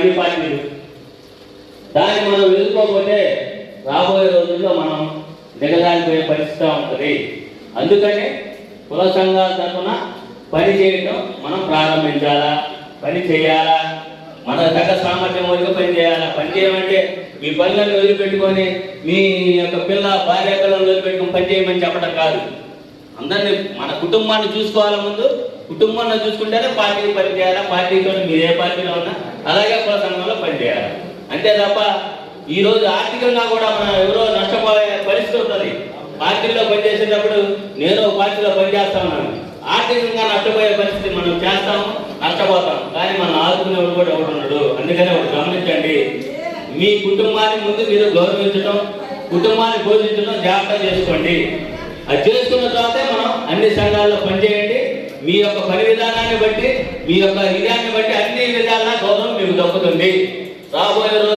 అన్ని పార్టీలు. దాన్ని మనం ఎదుర్కోకపోతే రాబోయే రోజుల్లో మనం దిగజారిపోయే పరిస్థితి ఉంటుంది. అందుకని కుల సంఘాల తరఫున పని చేయడం మనం ప్రారంభించాలా, పని చేయాలా, మన తగ్గ సామర్థ్యం వరకు పని చేయాలా. పని చేయమంటే మీ పనులను వదిలిపెట్టుకొని మీ యొక్క పిల్ల భార్య పిల్లలను వదిలిపెట్టుకొని పని చేయమని చెప్పడం కాదు. అందరినీ మన కుటుంబాన్ని చూసుకోవాలా. ముందు కుటుంబాన్ని చూసుకుంటేనే పార్టీకి పని చేయాలా. పార్టీతో మీరు ఏ పార్టీలో ఉన్నా అలాగే కుల సంఘంలో పని చేయాలి. అంతే తప్ప ఈరోజు ఆర్థికంగా కూడా మనం ఎవరో నష్టపోయే పరిస్థితి ఉంటుంది. పార్టీలో పనిచేసేటప్పుడు నేను పార్టీలో పనిచేస్తా ఉన్నాను, ఆర్థికంగా నష్టపోయే పరిస్థితి మనం చేస్తాము, నష్టపోతాం. కానీ మనం ఆదుకునేవాడు కూడా ఎవడు ఉన్నాడు. అందుకనే ఒకటి గమనించండి, మీ కుటుంబాన్ని ముందు మీరు గౌరవించడం, కుటుంబాన్ని పోషించడం జాగ్రత్త చేసుకోండి. అది చేసుకున్న తర్వాతే మనం అన్ని సంఘాల్లో పనిచేయండి. మీ యొక్క పని విధానాన్ని బట్టి, మీ యొక్క విధానాన్ని బట్టి అన్ని విధాలా గౌరవం మీకు దక్కుతుంది. రాబోయే